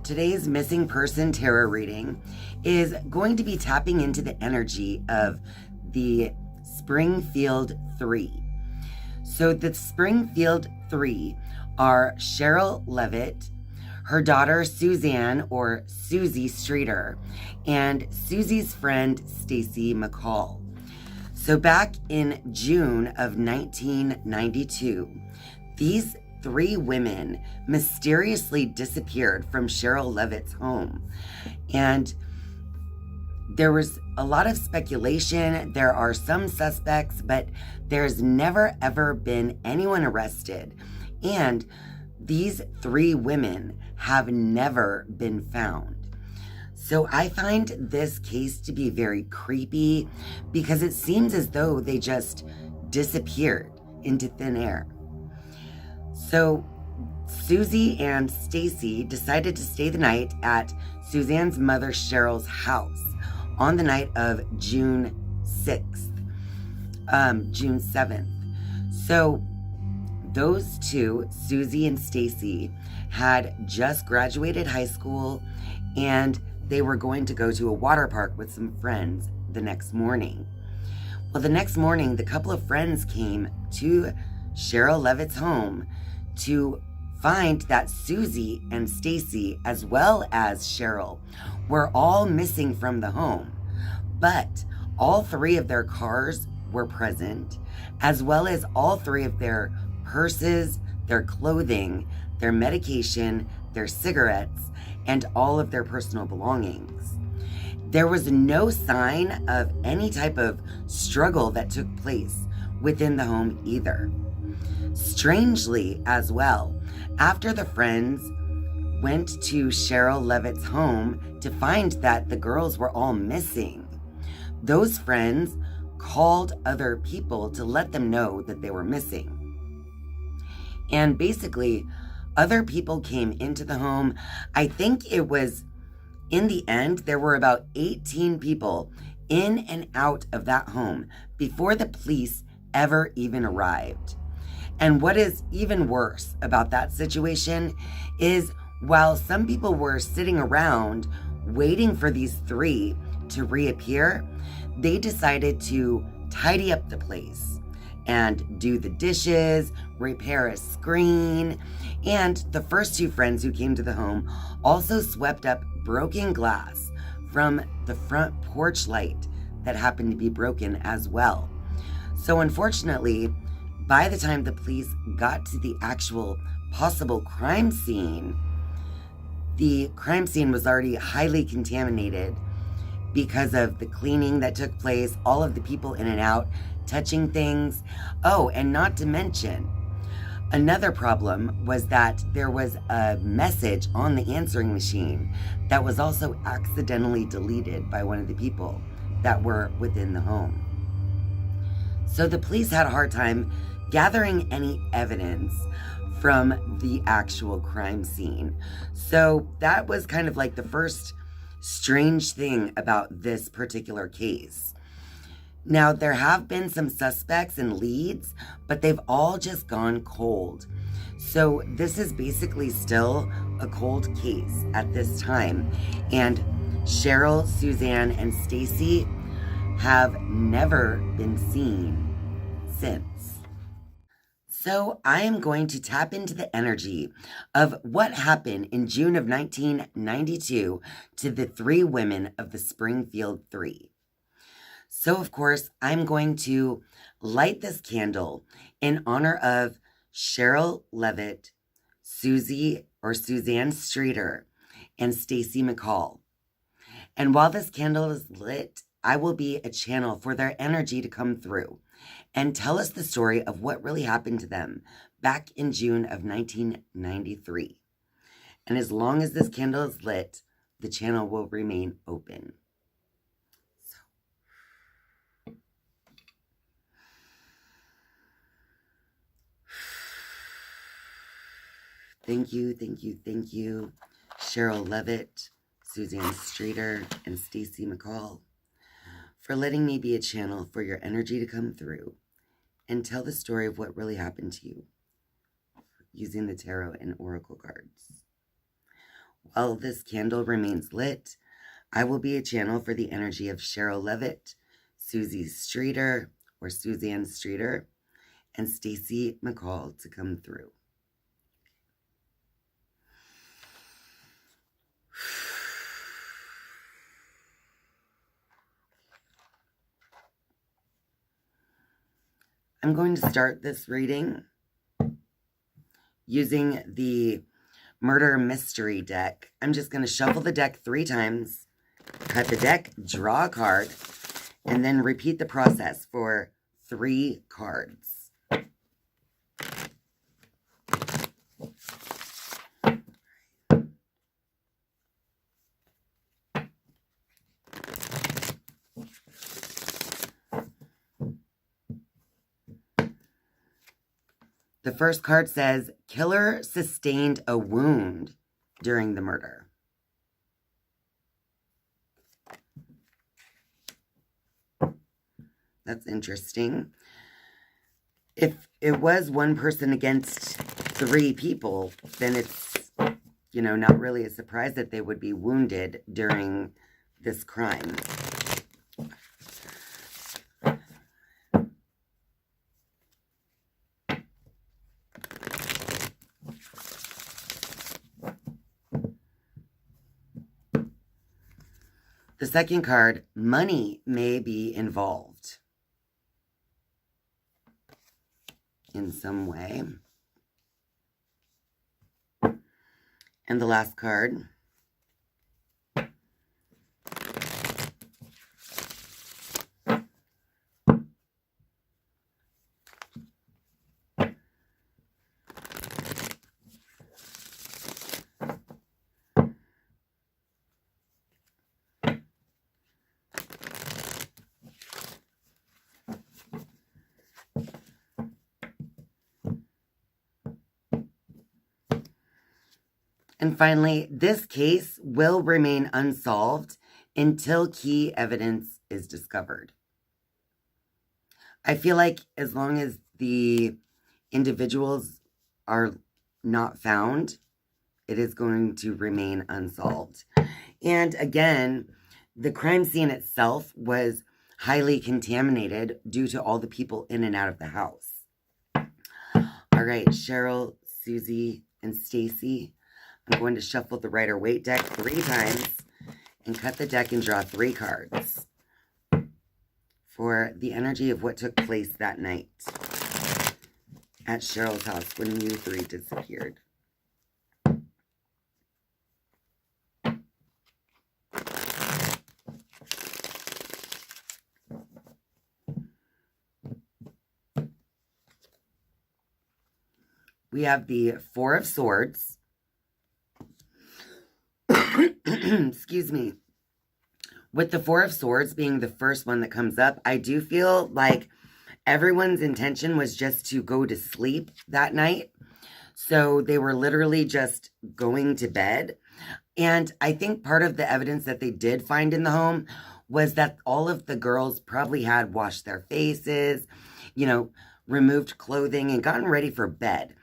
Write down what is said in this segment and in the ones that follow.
Today's missing person tarot reading is going to be tapping into the energy of the Springfield Three. So the Springfield Three are Sherrill Levitt, her daughter Suzanne or Susie Streeter, and Susie's friend Stacy McCall. So back in June of 1992, these three women mysteriously disappeared from Sherrill Levitt's home. And there was a lot of speculation. There are some suspects, but there's never ever been anyone arrested. And these three women have never been found. So I find this case to be very creepy because it seems as though they just disappeared into thin air. So Susie and Stacy decided to stay the night at Suzanne's mother Sherrill's house on the night of June 7th. So those two, Susie and Stacy, had just graduated high school and they were going to go to a water park with some friends the next morning. Well, the next morning, the couple of friends came to Sherrill Levitt's home to find that Susie and Stacy, as well as Sherrill, were all missing from the home. But all three of their cars were present, as well as all three of their purses, their clothing, their medication, their cigarettes, and all of their personal belongings. There was no sign of any type of struggle that took place within the home either. Strangely as well, after the friends went to Sherrill Levitt's home to find that the girls were all missing, those friends called other people to let them know that they were missing. And basically, other people came into the home. I think it was, in the end, there were about 18 people in and out of that home before the police ever even arrived. And what is even worse about that situation is while some people were sitting around waiting for these three to reappear, they decided to tidy up the place and do the dishes, repair a screen, and the first two friends who came to the home also swept up broken glass from the front porch light that happened to be broken as well. So unfortunately, by the time the police got to the actual possible crime scene, the crime scene was already highly contaminated because of the cleaning that took place, all of the people in and out, touching things. Oh, and not to mention, another problem was that there was a message on the answering machine that was also accidentally deleted by one of the people that were within the home. So the police had a hard time gathering any evidence from the actual crime scene. So that was kind of like the first strange thing about this particular case. Now, there have been some suspects and leads, but they've all just gone cold. So this is basically still a cold case at this time. And Sherrill, Suzanne, and Stacy have never been seen since. So I am going to tap into the energy of what happened in June of 1992 to the three women of the Springfield Three. So of course, I'm going to light this candle in honor of Sherrill Levitt, Susie or Suzanne Streeter, and Stacy McCall. And while this candle is lit, I will be a channel for their energy to come through and tell us the story of what really happened to them back in June of 1993. And as long as this candle is lit, the channel will remain open. Thank you, Sherrill Levitt, Suzanne Streeter, and Stacy McCall, for letting me be a channel for your energy to come through and tell the story of what really happened to you using the tarot and oracle cards. While this candle remains lit, I will be a channel for the energy of Sherrill Levitt, Suzanne Streeter, and Stacy McCall to come through. I'm going to start this reading using the Murder Mystery deck. I'm just going to shuffle the deck 3 times, cut the deck, draw a card, and then repeat the process for 3 cards. The first card says, killer sustained a wound during the murder. That's interesting. If it was one person against 3 people, then it's, not really a surprise that they would be wounded during this crime. The second card, money may be involved in some way. And the last card, and finally, this case will remain unsolved until key evidence is discovered. I feel like as long as the individuals are not found, it is going to remain unsolved. And again, the crime scene itself was highly contaminated due to all the people in and out of the house. All right, Sherrill, Susie, and Stacy. I'm going to shuffle the Rider-Waite deck 3 times and cut the deck and draw 3 cards for the energy of what took place that night at Sherrill's house when you 3 disappeared. We have the 4 of Swords. Excuse me. With the 4 of Swords being the first one that comes up, I do feel like everyone's intention was just to go to sleep that night. So they were literally just going to bed. And I think part of the evidence that they did find in the home was that all of the girls probably had washed their faces, removed clothing and gotten ready for bed.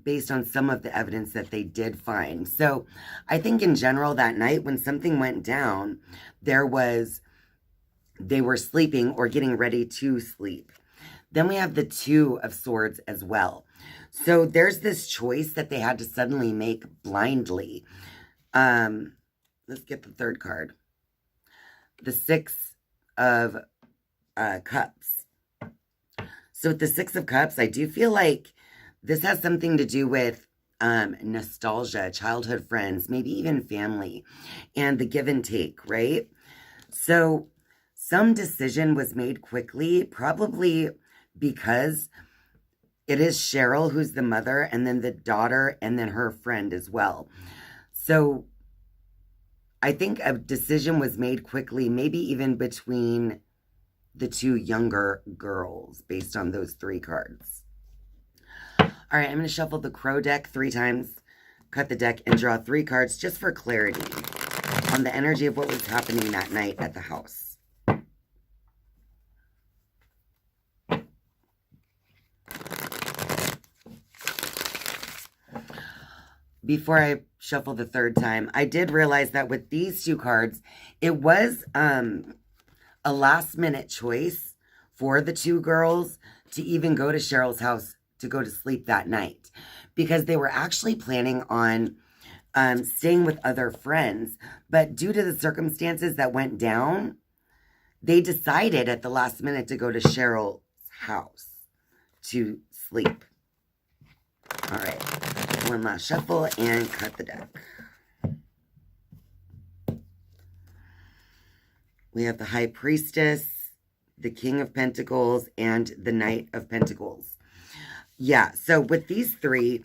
Based on some of the evidence that they did find. So I think in general that night when something went down, they were sleeping or getting ready to sleep. Then we have the 2 of Swords as well. So there's this choice that they had to suddenly make blindly. Let's get the 3rd card. The 6 of Cups. So with the 6 of Cups, I do feel like this has something to do with nostalgia, childhood friends, maybe even family, and the give and take, right? So some decision was made quickly, probably because it is Sherrill who's the mother, and then the daughter, and then her friend as well. So I think a decision was made quickly, maybe even between the 2 younger girls, based on those 3 cards. All right, I'm going to shuffle the Crow deck 3 times, cut the deck, and draw 3 cards just for clarity on the energy of what was happening that night at the house. before I shuffle the third time, I did realize that with these two cards, it was a last minute choice for the two girls to even go to Sherrill's house to go to sleep that night, because they were actually planning on staying with other friends. But due to the circumstances that went down, they decided at the last minute to go to Sherrill's house to sleep. All right, one last shuffle and cut the deck. We have the High Priestess, the King of Pentacles, and the Knight of Pentacles. Yeah, so with these three,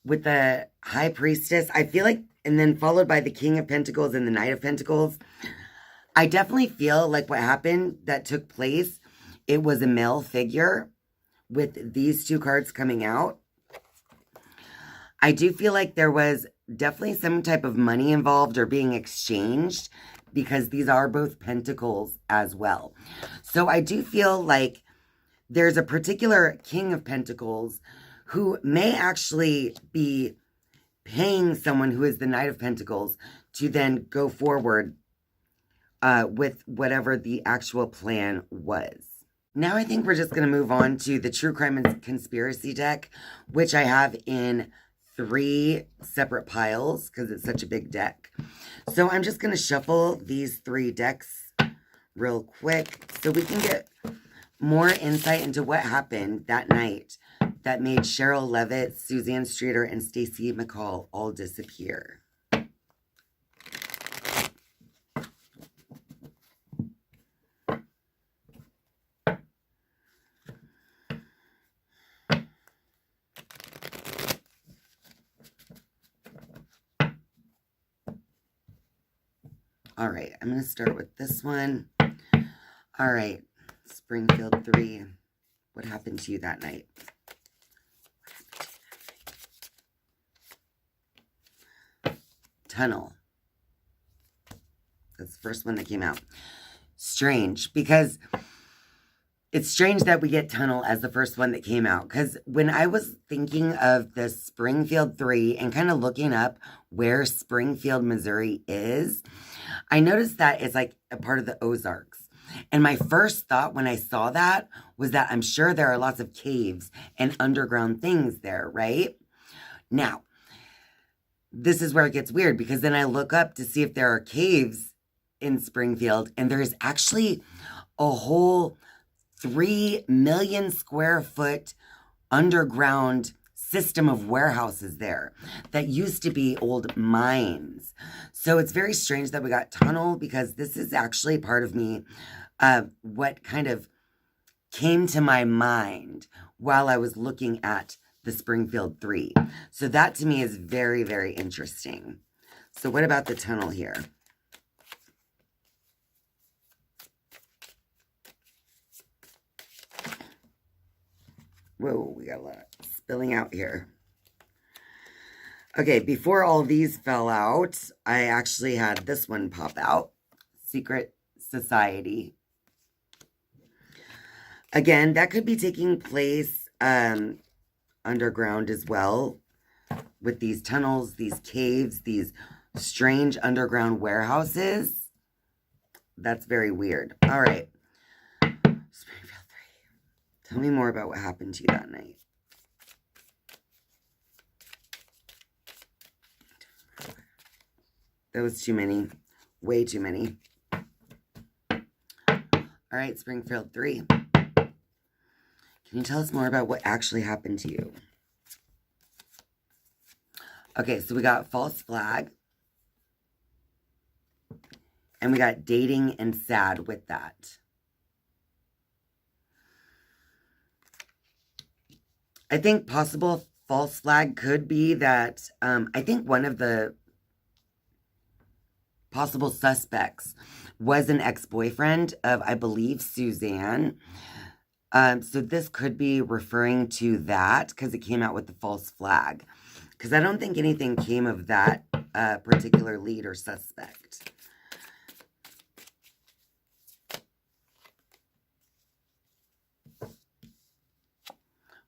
with the High Priestess, I feel like, and then followed by the King of Pentacles and the Knight of Pentacles, I definitely feel like what happened that took place, it was a male figure with these two cards coming out. I do feel like there was definitely some type of money involved or being exchanged, because these are both pentacles as well. So I do feel like there's a particular King of Pentacles who may actually be paying someone who is the Knight of Pentacles to then go forward with whatever the actual plan was. Now I think we're just going to move on to the True Crime and Conspiracy deck, which I have in 3 separate piles because it's such a big deck. So I'm just going to shuffle these 3 decks real quick so we can get more insight into what happened that night that made Sherrill Levitt, Suzanne Streeter, and Stacy McCall all disappear. All right, I'm going to start with this one. All right, Springfield 3. What happened to you that night? Tunnel. That's the first one that came out. Strange, because it's strange that we get Tunnel as the first one that came out. Because when I was thinking of the Springfield 3 and kind of looking up where Springfield, Missouri is, I noticed that it's like a part of the Ozarks. And my first thought when I saw that was that I'm sure there are lots of caves and underground things there, right? Now, this is where it gets weird, because then I look up to see if there are caves in Springfield, and there's actually a whole 3 million square foot underground system of warehouses there that used to be old mines. So it's very strange that we got Tunnel, because this is actually part of me, what kind of came to my mind while I was looking at the Springfield 3. So that to me is very, very interesting. So what about the Tunnel here? Whoa, we got a lot spilling out here. Okay, before all these fell out, I actually had this one pop out. Secret Society. Again, that could be taking place underground as well, with these tunnels, these caves, these strange underground warehouses. That's very weird. All right. Springfield 3. Tell me more about what happened to you that night. That was too many. Way too many. All right, Springfield 3. Can you tell us more about what actually happened to you? Okay, so we got false flag. And we got dating and sad with that. I think possible false flag could be that I think one of the possible suspects was an ex-boyfriend of, I believe, Suzanne. So this could be referring to that, because it came out with the false flag. Because I don't think anything came of that particular lead or suspect.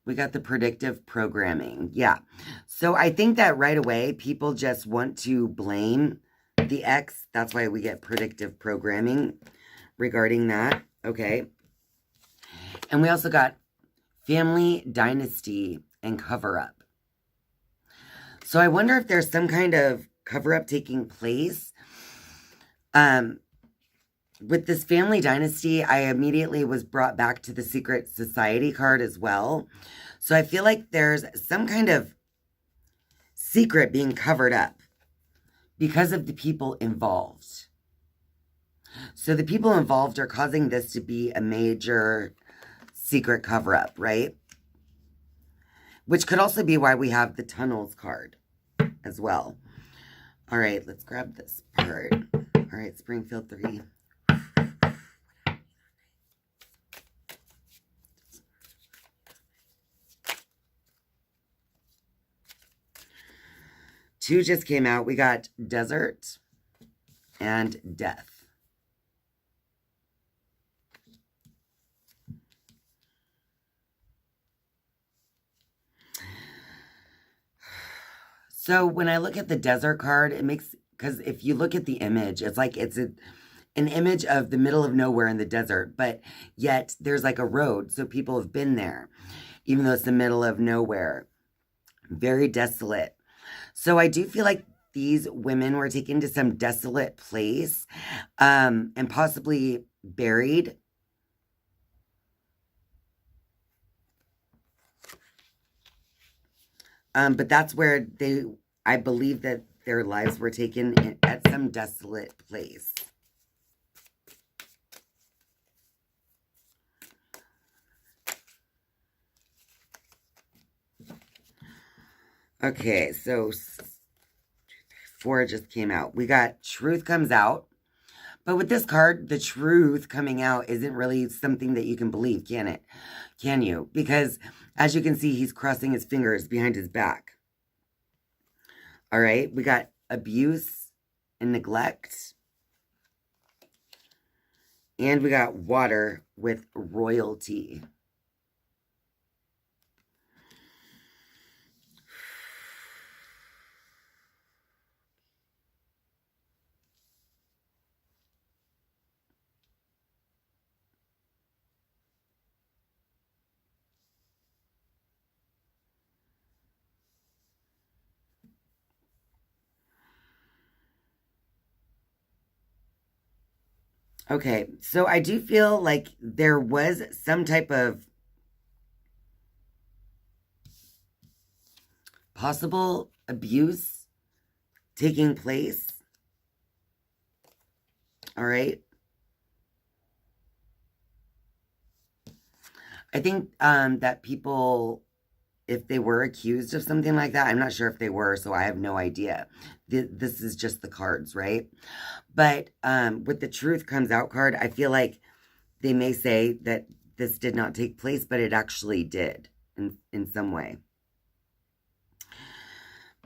We got the predictive programming. Yeah. So I think that right away, people just want to blame the ex. That's why we get predictive programming regarding that. Okay. And we also got family dynasty and cover up. So I wonder if there's some kind of cover up taking place. With this family dynasty, I immediately was brought back to the secret society card as well. So I feel like there's some kind of secret being covered up because of the people involved. So the people involved are causing this to be a major secret cover up, right? Which could also be why we have the tunnels card as well. All right, let's grab this part. All right, Springfield 3. Two just came out. We got desert and death. So when I look at the desert card, it makes, because if you look at the image, it's like it's an image of the middle of nowhere in the desert, but yet there's like a road. So people have been there, even though it's the middle of nowhere. Very desolate. So I do feel like these women were taken to some desolate place and possibly buried. But that's where I believe that their lives were taken at some desolate place. Okay, so 4 just came out. We got truth comes out. But with this card, the truth coming out isn't really something that you can believe, can it? Can you? Because as you can see, he's crossing his fingers behind his back. All right, we got abuse and neglect. And we got water with royalty. Okay, so I do feel like there was some type of possible abuse taking place. All right. I think that people, if they were accused of something like that, I'm not sure if they were, so I have no idea. This is just the cards, right? But with the truth comes out card, I feel like they may say that this did not take place, but it actually did in some way.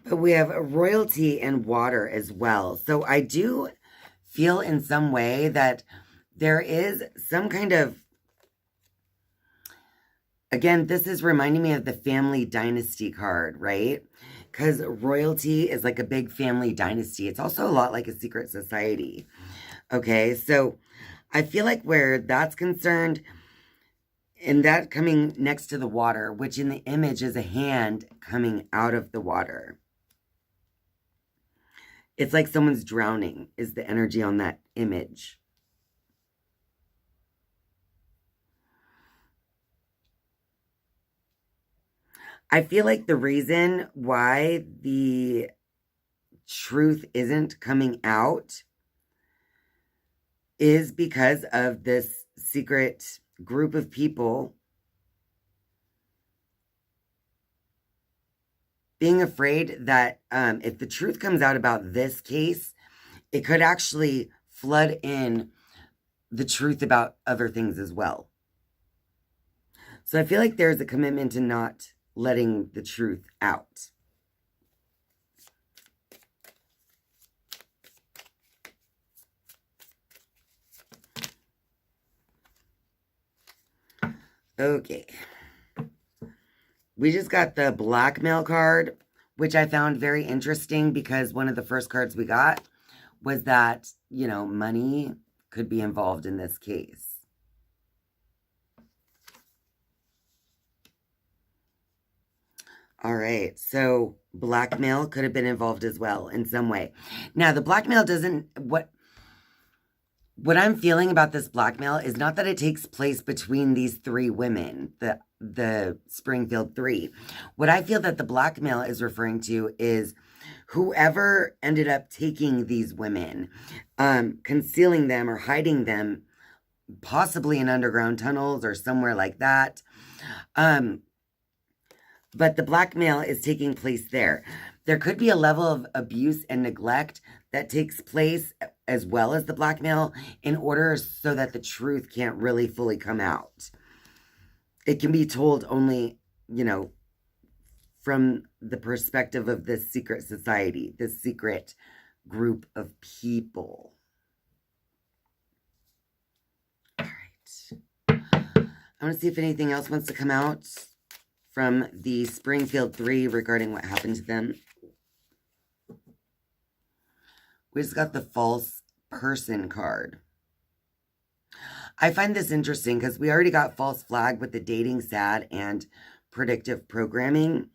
But we have royalty and water as well. So I do feel in some way that there is some kind of, again, this is reminding me of the family dynasty card, right? Because royalty is like a big family dynasty. It's also a lot like a secret society. Okay, so I feel like where that's concerned, and that coming next to the water, which in the image is a hand coming out of the water. It's like someone's drowning is the energy on that image. I feel like the reason why the truth isn't coming out is because of this secret group of people being afraid that if the truth comes out about this case, it could actually flood in the truth about other things as well. So I feel like there's a commitment to not letting the truth out. Okay. We just got the blackmail card, which I found very interesting because one of the first cards we got was that, money could be involved in this case. All right, so blackmail could have been involved as well in some way. Now, the blackmail doesn't, what I'm feeling about this blackmail is not that it takes place between these three women, the Springfield Three. What I feel that the blackmail is referring to is whoever ended up taking these women, concealing them or hiding them, possibly in underground tunnels or somewhere like that. But the blackmail is taking place there. There could be a level of abuse and neglect that takes place as well as the blackmail in order so that the truth can't really fully come out. It can be told only, from the perspective of this secret society, this secret group of people. All right. I want to see if anything else wants to come out from the Springfield Three regarding what happened to them. We just got the false person card. I find this interesting because we already got false flag with the dating, sad, and predictive programming.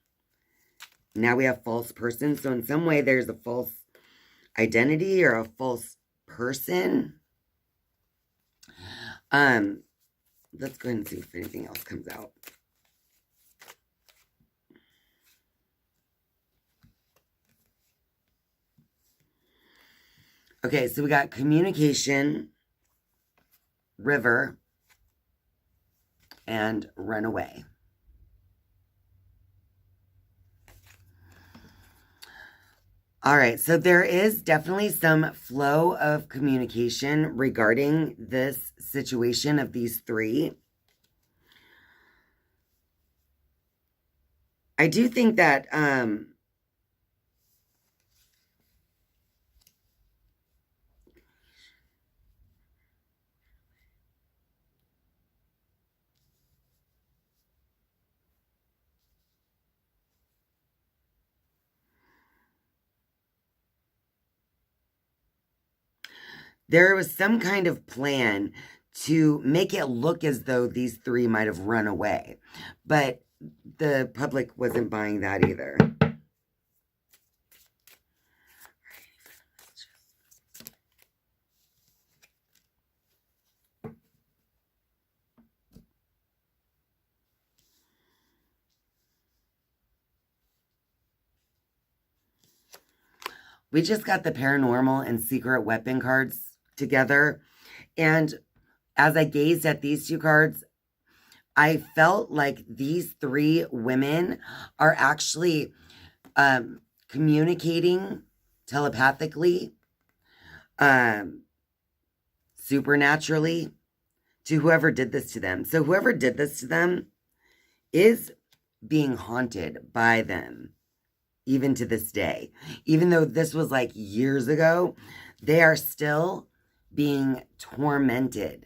Now we have false person. So in some way there's a false identity or a false person. Let's go ahead and see if anything else comes out. Okay, so we got communication, river, and runaway. All right, so there is definitely some flow of communication regarding this situation of these three. I do think that there was some kind of plan to make it look as though these three might have run away. But the public wasn't buying that either. We just got the paranormal and secret weapon cards together. And as I gazed at these two cards, I felt like these three women are actually communicating telepathically, supernaturally to whoever did this to them. So whoever did this to them is being haunted by them, even to this day. Even though this was like years ago, they are still being tormented.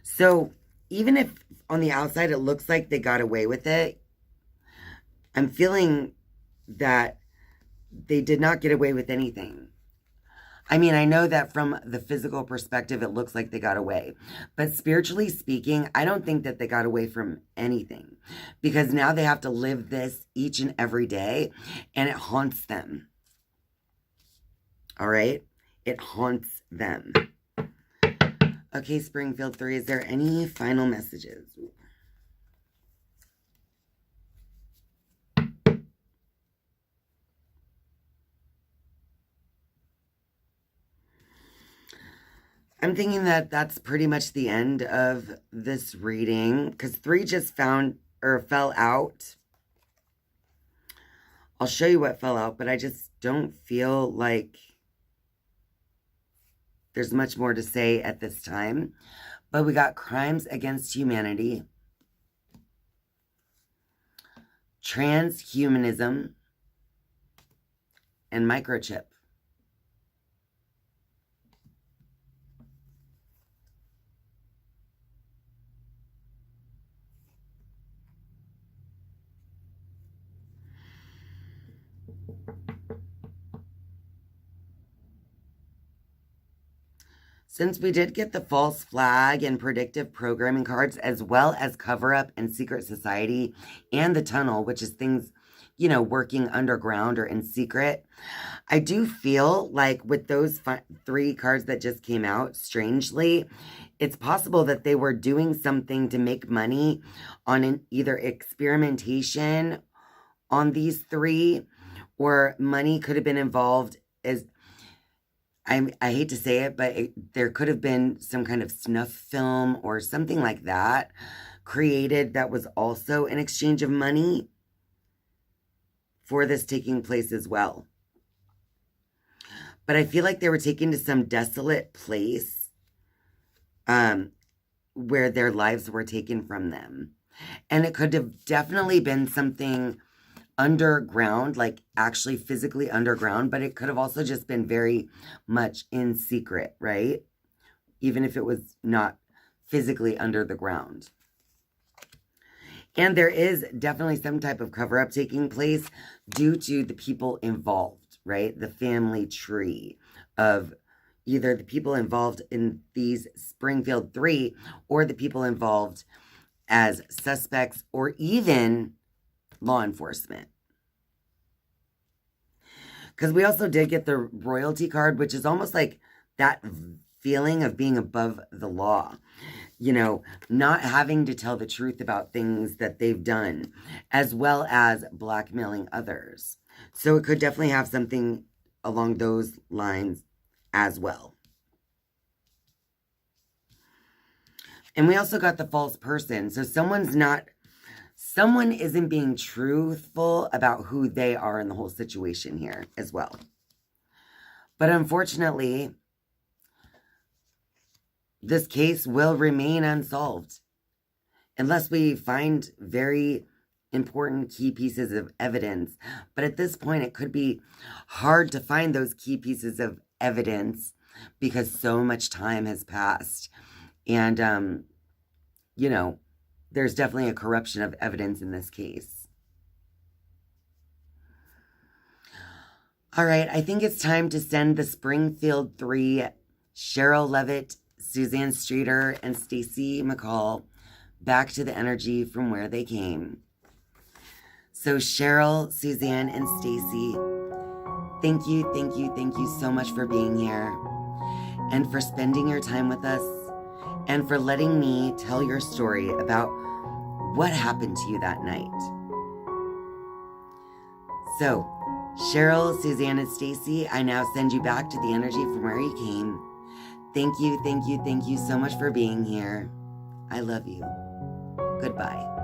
So even if on the outside it looks like they got away with it, I'm feeling that they did not get away with anything. I mean, I know that from the physical perspective, it looks like they got away. But spiritually speaking, I don't think that they got away from anything. Because now they have to live this each and every day. And it haunts them. All right? It haunts them. Okay, Springfield 3, is there any final messages? I'm thinking that that's pretty much the end of this reading, because 3 just fell out. I'll show you what fell out, but I just don't feel like there's much more to say at this time. But we got crimes against humanity, transhumanism, and microchip. Since we did get the false flag and predictive programming cards, as well as cover up and secret society and the tunnel, which is things, working underground or in secret, I do feel like with those 3 cards that just came out, strangely, it's possible that they were doing something to make money on either experimentation on these 3, or money could have been involved as, I hate to say it, but there could have been some kind of snuff film or something like that created that was also in exchange of money for this taking place as well. But I feel like they were taken to some desolate place where their lives were taken from them. And it could have definitely been something underground, like actually physically underground, but it could have also just been very much in secret, right? Even if it was not physically under the ground. And there is definitely some type of cover-up taking place due to the people involved, right? The family tree of either the people involved in these Springfield Three or the people involved as suspects or even law enforcement. Because we also did get the royalty card, which is almost like that feeling of being above the law. Not having to tell the truth about things that they've done, as well as blackmailing others. So it could definitely have something along those lines as well. And we also got the false person. So someone isn't being truthful about who they are in the whole situation here as well. But unfortunately, this case will remain unsolved unless we find very important key pieces of evidence. But at this point, it could be hard to find those key pieces of evidence because so much time has passed. And, there's definitely a corruption of evidence in this case. All right, I think it's time to send the Springfield Three, Sherrill Levitt, Suzanne Streeter, and Stacy McCall back to the energy from where they came. So Sherrill, Suzanne, and Stacy, thank you so much for being here and for spending your time with us and for letting me tell your story about what happened to you that night. So, Sherrill, Suzanne, and Stacy, I now send you back to the energy from where you came. Thank you so much for being here. I love you. Goodbye.